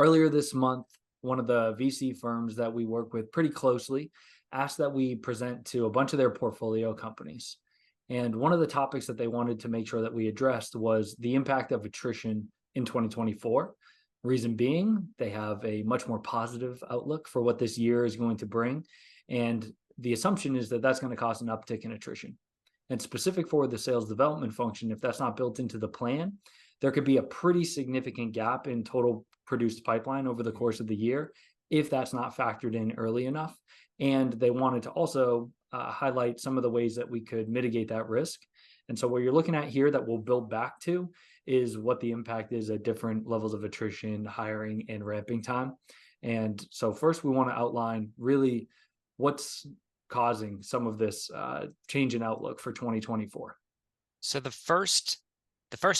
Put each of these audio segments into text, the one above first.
Earlier this month, one of the VC firms that we work with pretty closely asked that we present to a bunch of their portfolio companies. And one of the topics that they wanted to make sure that we addressed was the impact of attrition in 2024. Reason being, they have a much more positive outlook for what this year is going to bring. And the assumption is that that's going to cause an uptick in attrition. And specific for the sales development function, if that's not built into the plan, there could be a pretty significant gap in total produced pipeline over the course of the year if that's not factored in early enough. And they wanted to also highlight some of the ways that we could mitigate that risk. And so what you're looking at here that we'll build back to is what the impact is at different levels of attrition, hiring, and ramping time. And so first we want to outline really what's causing some of this change in outlook for 2024. So the first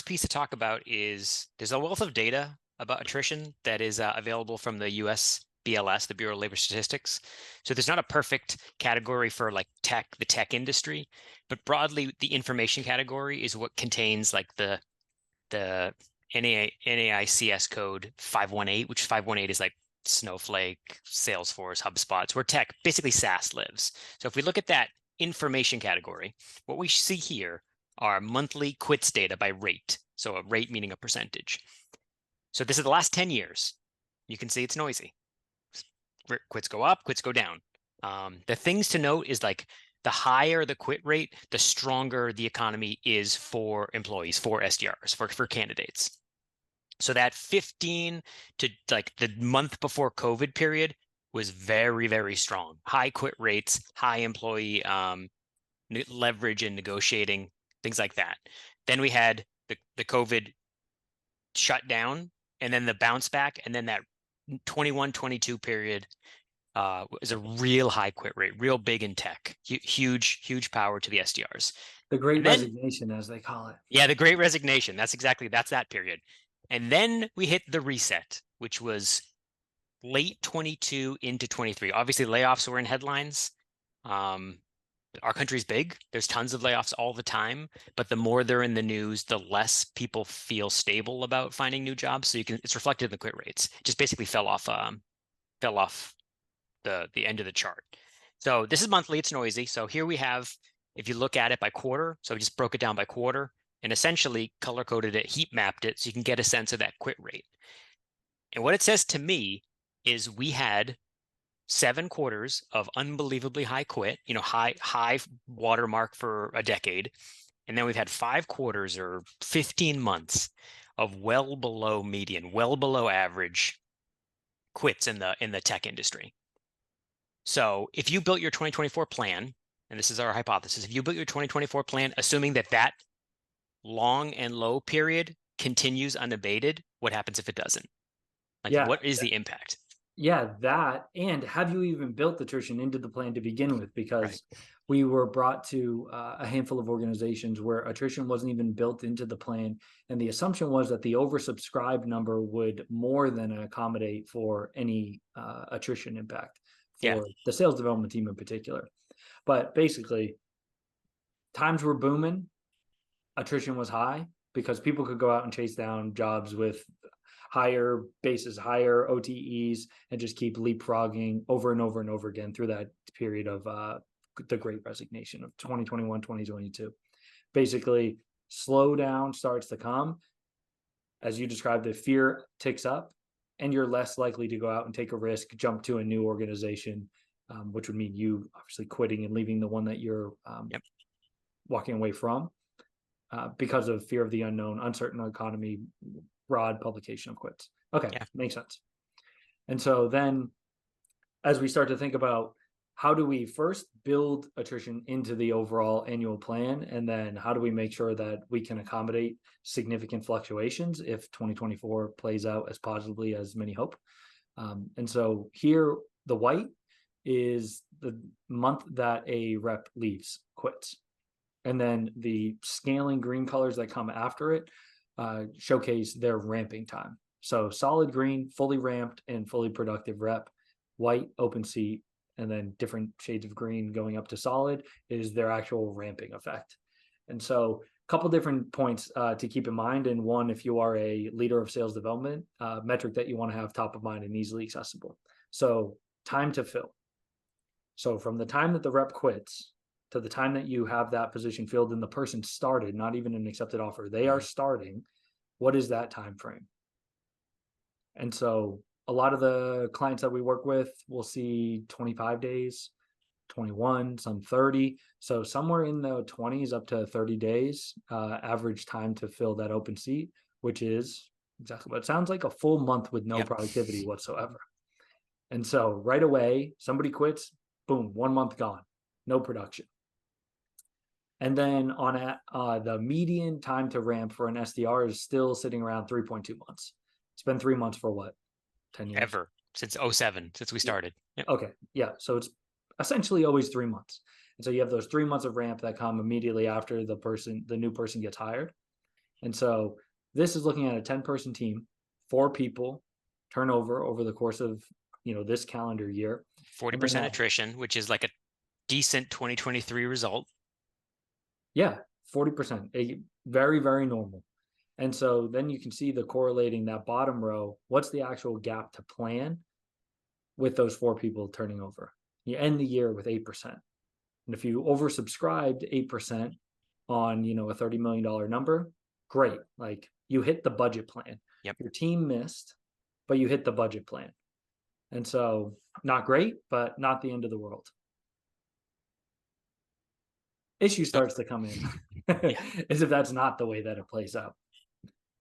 piece to talk about is there's a wealth of data about attrition that is available from the US BLS, the Bureau of Labor Statistics. So there's not a perfect category for like the tech industry, but broadly the information category is what contains like the NAICS code 518, which 518 is like Snowflake, Salesforce, HubSpot. It's where tech, basically SaaS, lives. So if we look at that information category, what we see here are monthly quits data by rate. So a rate meaning a percentage. So this is the last 10 years. You can see it's noisy. Quits go up, quits go down. The things to note is like the higher the quit rate, the stronger the economy is for employees, for SDRs, for candidates. So that 15 to like the month before COVID period was very, very strong. High quit rates, high employee leverage in negotiating, things like that. Then we had the COVID shutdown and then the bounce back. And then that 21-22 period was a real high quit rate, real big in tech, huge power to the SDRs. The Great Resignation, as they call it. Yeah, the Great Resignation. That's that period. And then we hit the reset, which was late 22 into 23. Obviously, layoffs were in headlines. Our country's big. There's tons of layoffs all the time, but the more they're in the news, the less people feel stable about finding new jobs. So it's reflected in the quit rates. It just basically fell off the end of the chart. So this is monthly. It's noisy. So here we have, if you look at it by quarter, so we just broke it down by quarter and essentially color coded it, heat mapped it, so you can get a sense of that quit rate. And what it says to me is we had 7 quarters of unbelievably high quit, high watermark for a decade. And then we've had 5 quarters or 15 months of well below median, well below average quits in the tech industry. So if you built your 2024 plan, and this is our hypothesis, if you built your 2024 plan, assuming that long and low period continues unabated, what happens if it doesn't? What is the impact? Yeah, that, and have you even built attrition into the plan to begin with? Because we were brought to a handful of organizations where attrition wasn't even built into the plan. And the assumption was that the oversubscribed number would more than accommodate for any attrition impact for the sales development team in particular. But basically, times were booming, attrition was high because people could go out and chase down jobs with higher bases, higher OTEs, and just keep leapfrogging over and over and over again through that period of the Great Resignation of 2021, 2022. Basically, slowdown starts to come. As you described, the fear ticks up, and you're less likely to go out and take a risk, jump to a new organization, which would mean you obviously quitting and leaving the one that you're walking away from because of fear of the unknown, uncertain economy, broad publication of quits. Okay, makes sense. And so then as we start to think about how do we first build attrition into the overall annual plan, and then how do we make sure that we can accommodate significant fluctuations if 2024 plays out as positively as many hope. And so here, the white is the month that a rep leaves, quits. And then the scaling green colors that come after it showcase their ramping time. So solid green, fully ramped and fully productive rep, white, open seat, and then different shades of green going up to solid is their actual ramping effect. And so couple different points to keep in mind. And one, if you are a leader of sales development, metric that you want to have top of mind and easily accessible. So time to fill. So from the time that the rep quits to the time that you have that position filled and the person started, not even an accepted offer, they are starting, what is that time frame? And so a lot of the clients that we work with will see 25 days, 21, some 30. So somewhere in the 20s up to 30 days, average time to fill that open seat, which is exactly what it sounds like, a full month with no productivity whatsoever. And so right away, somebody quits, boom, 1 month gone, no production. And then on the median time to ramp for an SDR is still sitting around 3.2 months. It's been 3 months for what? 10 years? Ever since 07, since we started. Yep. Okay. Yeah. So it's essentially always 3 months. And so you have those 3 months of ramp that come immediately after the new person gets hired. And so this is looking at a 10-person team, 4 people turnover over the course of, this calendar year. 40% attrition, which is like a decent 2023 result. Yeah, 40%, a very, very normal. And so then you can see the correlating that bottom row, what's the actual gap to plan with those 4 people turning over? You end the year with 8%. And if you oversubscribed 8% on, a $30 million number, great. Like you hit the budget plan. Yep. Your team missed, but you hit the budget plan. And so not great, but not the end of the world. Issue starts to come in as if that's not the way that it plays out.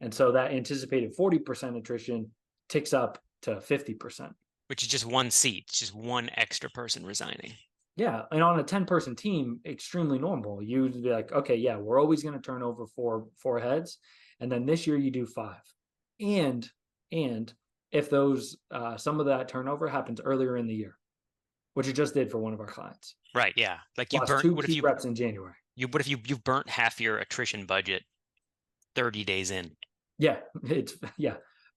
And so that anticipated 40% attrition ticks up to 50%. Which is just one seat, it's just one extra person resigning. Yeah. And on a 10-person team, extremely normal. You'd be like, okay, yeah, we're always going to turn over four heads. And then this year you do 5. And if those, some of that turnover happens earlier in the year, which it just did for one of our clients. Right. Yeah. Like you lost burnt 2 what if key you reps in January. What if you've burnt half your attrition budget 30 days in? Yeah.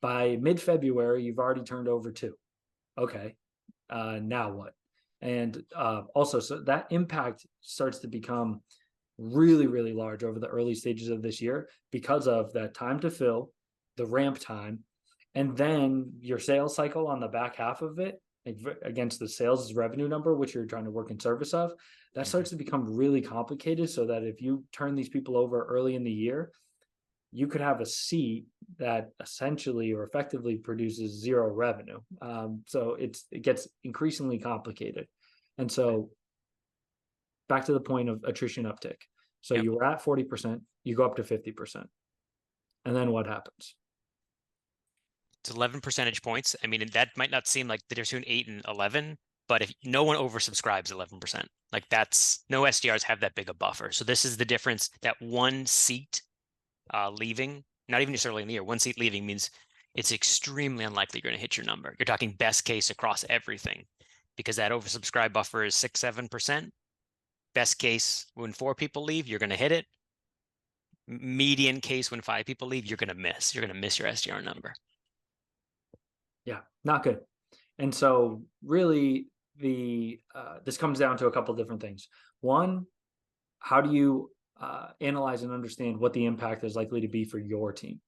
By mid-February, you've already turned over 2. Okay. Now what? And also, so that impact starts to become really, really large over the early stages of this year because of that time to fill, the ramp time, and then your sales cycle on the back half of it against the sales revenue number, which you're trying to work in service of, that starts to become really complicated. So that if you turn these people over early in the year, you could have a seat that essentially or effectively produces 0 revenue. So it gets increasingly complicated. And so back to the point of attrition uptick. So you were at 40%, you go up to 50%. And then what happens? It's 11 percentage points. I mean, that might not seem like the difference between 8 and 11, but if no one oversubscribes 11%, like no SDRs have that big a buffer. So this is the difference, that one seat leaving, not even necessarily in the year, one seat leaving means it's extremely unlikely you're going to hit your number. You're talking best case across everything because that oversubscribe buffer is 6-7%. Best case, when 4 people leave, you're going to hit it. Median case, when 5 people leave, you're going to miss. You're going to miss your SDR number. Yeah, not good. And so really this comes down to a couple of different things. One, how do you analyze and understand what the impact is likely to be for your team?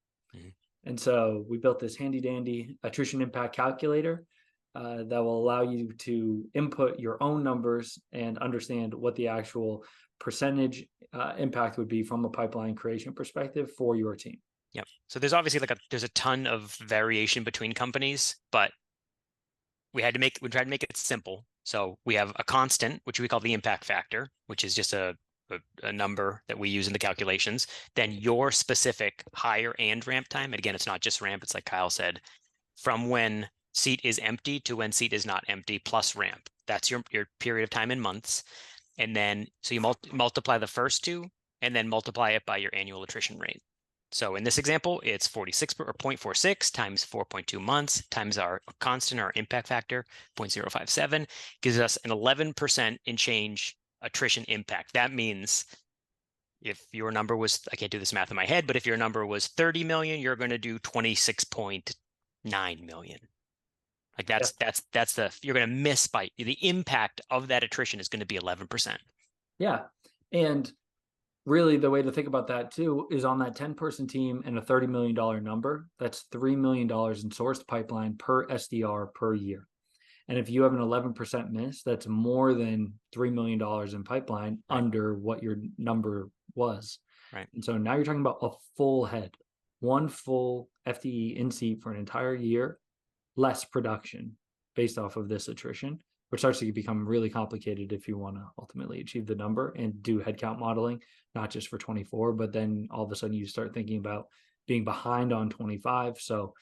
And so we built this handy dandy attrition impact calculator that will allow you to input your own numbers and understand what the actual percentage impact would be from a pipeline creation perspective for your team. Yep. So there's obviously there's a ton of variation between companies, but we tried to make it simple. So we have a constant, which we call the impact factor, which is just a number that we use in the calculations. Then your specific hire and ramp time. And again, it's not just ramp. It's like Kyle said, from when seat is empty to when seat is not empty plus ramp. That's your period of time in months. And then, so you multiply the first 2 and then multiply it by your annual attrition rate. So in this example, it's 46 or 0.46 times 4.2 months times our constant, our impact factor, 0.057, gives us an 11% in change attrition impact. That means if your number was, I can't do this math in my head, but if your number was 30 million, you're going to do 26.9 million. Like you're going to miss by the impact of that attrition is going to be 11%. Yeah. And really the way to think about that too is on that 10-person team and a $30 million number, that's $3 million in sourced pipeline per SDR per year. And if you have an 11% miss, that's more than $3 million in pipeline Right. under what your number was. Right. And so now you're talking about a full head, one full FTE in seat for an entire year, less production based off of this attrition, which starts to become really complicated if you want to ultimately achieve the number and do headcount modeling, not just for 24, but then all of a sudden you start thinking about being behind on 25. So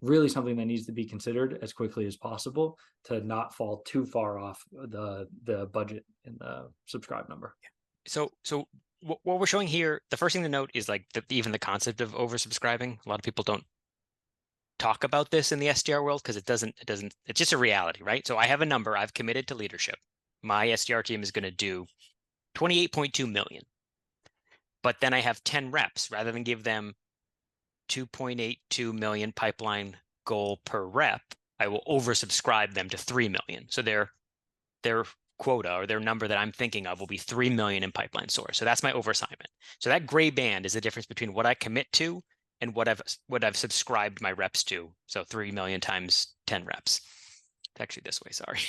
really something that needs to be considered as quickly as possible to not fall too far off the budget and the subscribe number. So what we're showing here, the first thing to note is like even the concept of oversubscribing. A lot of people don't talk about this in the SDR world because it's just a reality, right? So I have a number I've committed to leadership. My SDR team is going to do 28.2 million. But then I have 10 reps. Rather than give them 2.82 million pipeline goal per rep, I will oversubscribe them to 3 million. So their quota or their number that I'm thinking of will be 3 million in pipeline source. So that's my overassignment. So that gray band is the difference between what I commit to and what I've subscribed my reps to. So 3 million times 10 reps. It's actually this way, sorry.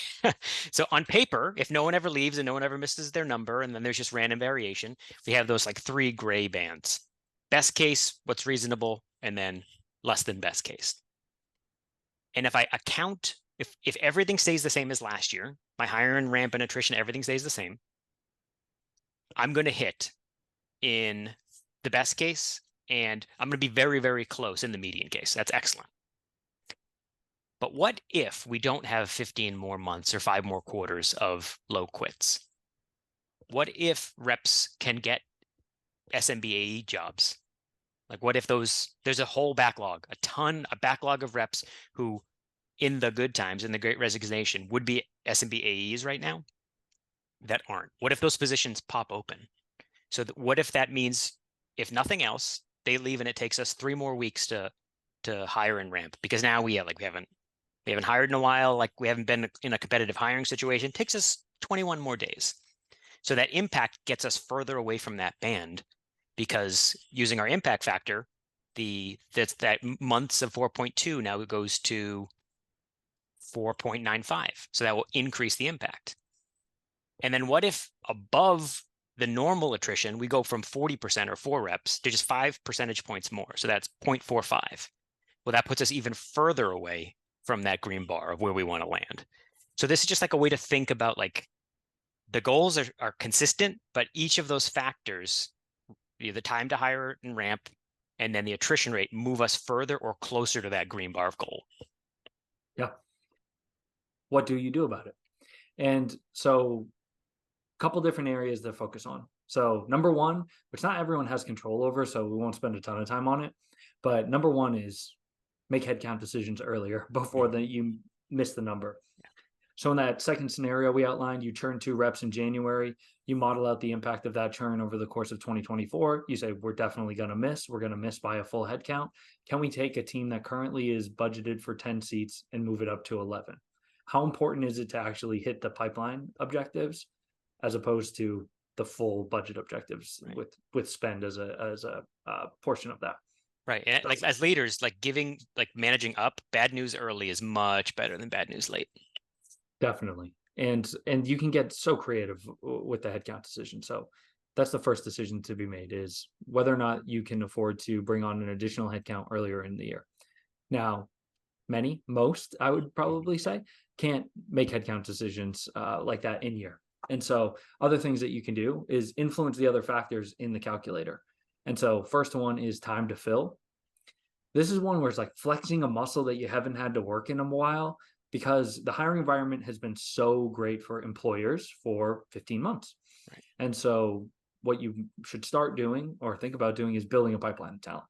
So on paper, if no one ever leaves and no one ever misses their number, and then there's just random variation, we have those like 3 gray bands. Best case, what's reasonable, and then less than best case. And if I account, if everything stays the same as last year, my hiring ramp and attrition, everything stays the same, I'm going to hit in the best case, and I'm going to be very, very close in the median case. That's excellent. But what if we don't have 15 more months or 5 more quarters of low quits? What if reps can get SMBAE jobs? Like what if there's a whole backlog, a backlog of reps who in the good times, in the great resignation, would be SMBAEs right now that aren't? What if those positions pop open? So what if that means, if nothing else, they leave and it takes us 3 more weeks to hire and ramp? Because now we haven't hired in a while, like we haven't been in a competitive hiring situation. It takes us 21 more days. So that impact gets us further away from that band, because using our impact factor, that months of 4.2 now it goes to 4.95. So that will increase the impact. And then what if above the normal attrition, we go from 40% or 4 reps to just 5 percentage points more? So that's 0.45. Well, that puts us even further away from that green bar of where we want to land. So this is just like a way to think about, like, the goals are consistent, but each of those factors, the time to hire and ramp, and then the attrition rate, move us further or closer to that green bar of goal. Yeah. What do you do about it? And so a couple different areas to focus on. So number one, which not everyone has control over, so we won't spend a ton of time on it, but number one is make headcount decisions earlier before you miss the number. So in that second scenario we outlined, you churn 2 reps in January, you model out the impact of that churn over the course of 2024. You say, we're definitely going to miss. We're going to miss by a full headcount. Can we take a team that currently is budgeted for 10 seats and move it up to 11? How important is it to actually hit the pipeline objectives as opposed to the full budget objectives, right, with spend as a portion of that? Right. And like as leaders, like managing up, bad news early is much better than bad news late. Definitely. And you can get so creative with the headcount decision. So that's the first decision to be made, is whether or not you can afford to bring on an additional headcount earlier in the year. Now, most, I would probably say, can't make headcount decisions like that in year. And so other things that you can do is influence the other factors in the calculator. And so first one is time to fill. This is one where it's like flexing a muscle that you haven't had to work in a while, because the hiring environment has been so great for employers for 15 months. Right. And so what you should start doing or think about doing is building a pipeline of talent.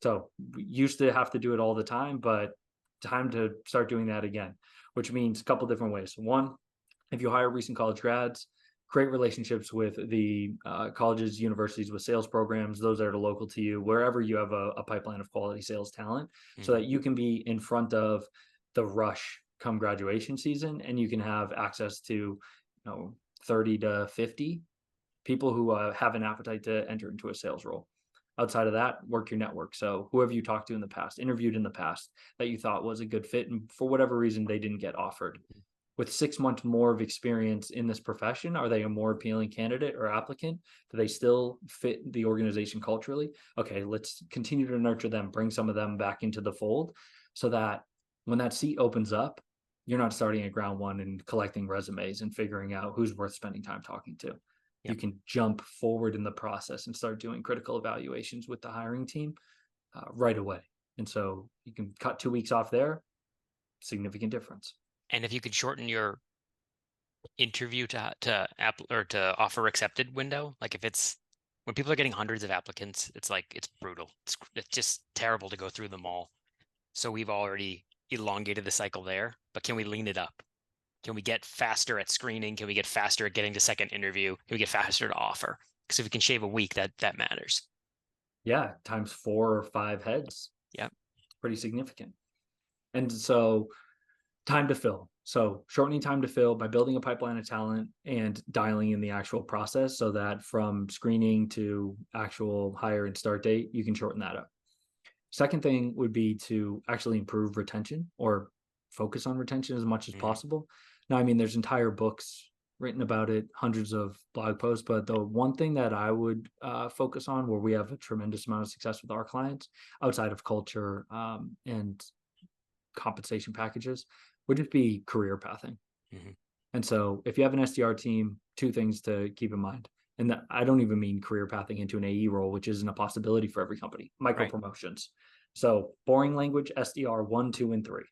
So we used to have to do it all the time, but time to start doing that again, which means a couple different ways. One, if you hire recent college grads, create relationships with the colleges, universities with sales programs, those that are local to you, wherever you have a pipeline of quality sales talent, so that you can be in front of the rush come graduation season, and you can have access to 30 to 50 people who have an appetite to enter into a sales role. Outside of that, work your network. So whoever you talked to in the past, interviewed in the past that you thought was a good fit, and for whatever reason they didn't get offered. With 6 months more of experience in this profession, are they a more appealing candidate or applicant? Do they still fit the organization culturally? Okay, let's continue to nurture them, bring some of them back into the fold so that when that seat opens up, you're not starting at ground one and collecting resumes and figuring out who's worth spending time talking to. You can jump forward in the process and start doing critical evaluations with the hiring team right away. And so you can cut 2 weeks off there, significant difference. And if you could shorten your interview to offer accepted window, like if it's when people are getting hundreds of applicants, it's like it's brutal. It's just terrible to go through them all. So we've already elongated the cycle there, but can we lean it up? Can we get faster at screening? Can we get faster at getting to second interview? Can we get faster to offer? Because if we can shave a week, that matters. Yeah, times 4 or 5 heads. Yeah, pretty significant. And so time to fill. So shortening time to fill by building a pipeline of talent and dialing in the actual process so that from screening to actual hire and start date, you can shorten that up. Second thing would be to actually improve retention or focus on retention as much as possible. Now, I mean, there's entire books written about it, hundreds of blog posts, but the one thing that I would focus on where we have a tremendous amount of success with our clients outside of culture and compensation packages would just be career pathing. And so if you have an SDR team, 2 things to keep in mind. And I don't even mean career pathing into an AE role, which isn't a possibility for every company, micro promotions. So boring language, SDR 1, 2, and 3.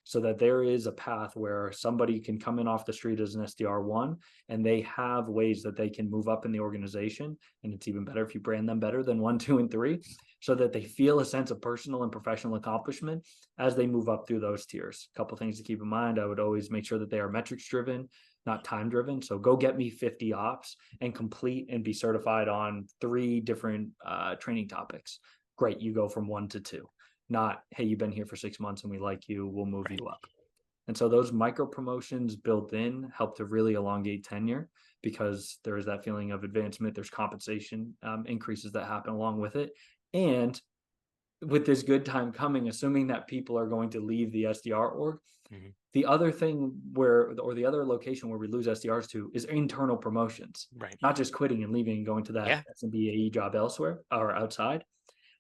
So that there is a path where somebody can come in off the street as an SDR1 and they have ways that they can move up in the organization. And it's even better if you brand them better than 1, 2, and 3, so that they feel a sense of personal and professional accomplishment as they move up through those tiers. A couple things to keep in mind. I would always make sure that they are metrics driven, not time driven. So go get me 50 ops and complete and be certified on 3 different training topics. Great, you go from 1 to 2. Not, hey, you've been here for 6 months and we like you, we'll move you up. And so those micro promotions built in help to really elongate tenure because there is that feeling of advancement. There's compensation increases that happen along with it. And with this good time coming, assuming that people are going to leave the SDR org, the other thing the other location where we lose SDRs to is internal promotions, not just quitting and leaving and going to that SMB AE job elsewhere or outside.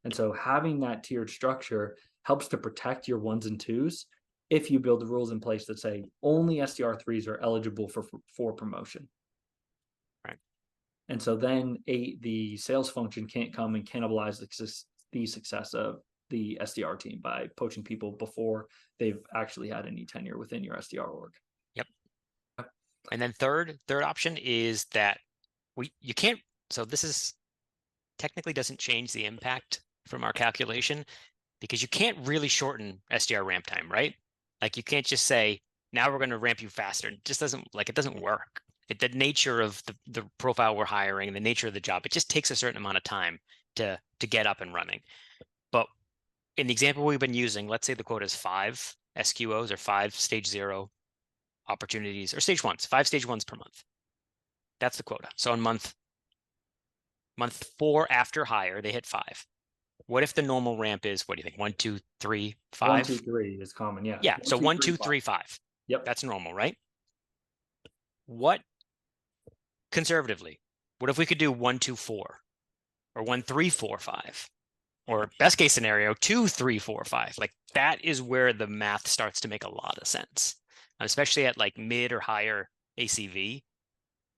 And so having that tiered structure helps to protect your 1s and 2s if you build the rules in place that say only SDR3s are eligible for promotion. And so then the sales function can't come and cannibalize the success of the SDR team by poaching people before they've actually had any tenure within your SDR org. And then third option is that you can't, so this is technically doesn't change the impact from our calculation because you can't really shorten SDR ramp time, right? Like you can't just say, now we're going to ramp you faster. It just doesn't work. The nature of the profile we're hiring and the nature of the job, it just takes a certain amount of time to get up and running. But in the example we've been using, let's say the quota is 5 SQOs or 5 stage 0 opportunities or stage 1s, 5 stage 1s per month. That's the quota. So in month 4 after hire, they hit 5. What if the normal ramp is, what do you think? 1, 2, 3, 5? 1, 2, 3 is common. Yeah. Yeah. So 1, 2, 3, 5. Yep. That's normal, right? What conservatively, what if we could do 1, 2, 4 or 1, 3, 4, 5, or best case scenario, 2, 3, 4, 5? Like that is where the math starts to make a lot of sense, especially at like mid or higher ACV.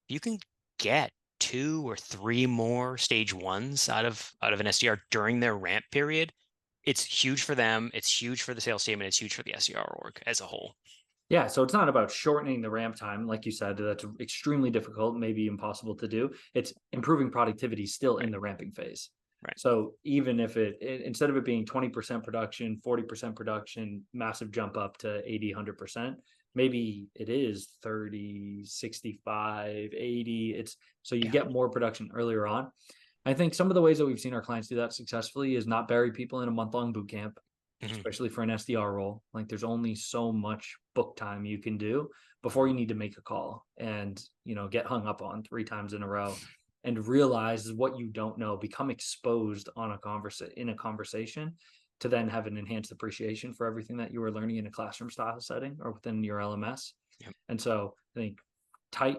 You can get 2 or 3 more stage 1s out of an SDR during their ramp period. It's huge for them. It's huge for the sales team, and it's huge for the SDR org as a whole. Yeah, so it's not about shortening the ramp time, like you said. That's extremely difficult, maybe impossible to do. It's improving productivity still in the ramping phase. So even if instead of it being 20% production, 40% production, massive jump up to 80, 100%, maybe it is 30, 65, 80. So you get more production earlier on. I think some of the ways that we've seen our clients do that successfully is not bury people in a month-long boot camp, especially for an SDR role. Like there's only so much book time you can do before you need to make a call and, get hung up on 3 times in a row. and realize what you don't know, become exposed on in a conversation, to then have an enhanced appreciation for everything that you were learning in a classroom style setting or within your LMS. Yep. And so I think tight,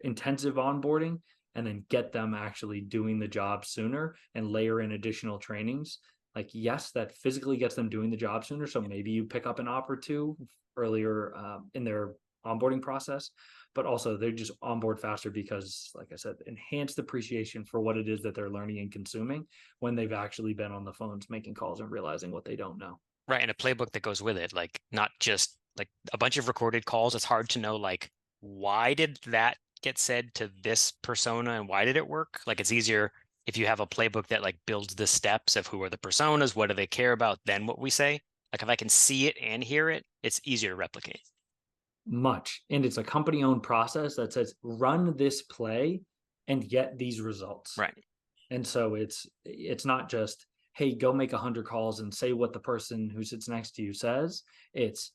intensive onboarding, and then get them actually doing the job sooner and layer in additional trainings. Like, yes, that physically gets them doing the job sooner. So maybe you pick up an op or two earlier in their onboarding process, but also they just onboard faster because, like I said, enhanced appreciation for what it is that they're learning and consuming when they've actually been on the phones making calls and realizing what they don't know. Right. And a playbook that goes with it, like not just like a bunch of recorded calls. It's hard to know, like, why did that get said to this persona and why did it work? Like, it's easier if you have a playbook that like builds the steps of who are the personas, what do they care about, then what we say. Like, if I can see it and hear it, it's easier to replicate. Much. And it's a company owned process that says, run this play and get these results. Right. And so it's not just, hey, go make 100 calls and say what the person who sits next to you says. It's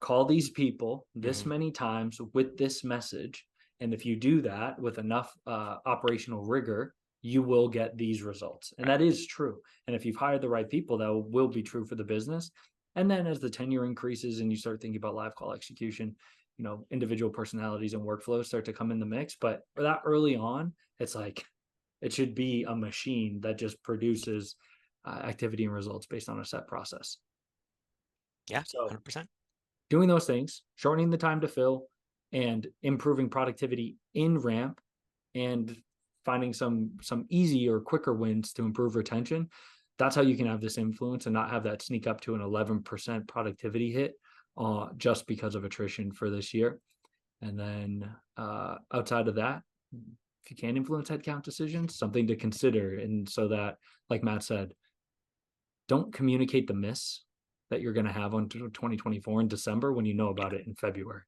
call these people this many times with this message. And if you do that with enough operational rigor, you will get these results. And that is true. And if you've hired the right people, that will be true for the business. And then as the tenure increases and you start thinking about live call execution, individual personalities and workflows start to come in the mix. But for that early on, it's like, it should be a machine that just produces activity and results based on a set process. Yeah, so 100%. Doing those things, shortening the time to fill, and improving productivity in ramp, and finding some easy or quicker wins to improve retention. That's how you can have this influence and not have that sneak up to an 11% productivity hit just because of attrition for this year. And then outside of that, if you can influence headcount decisions, something to consider. And so that, like Matt said, don't communicate the miss that you're going to have on 2024 in December when you know about it in February.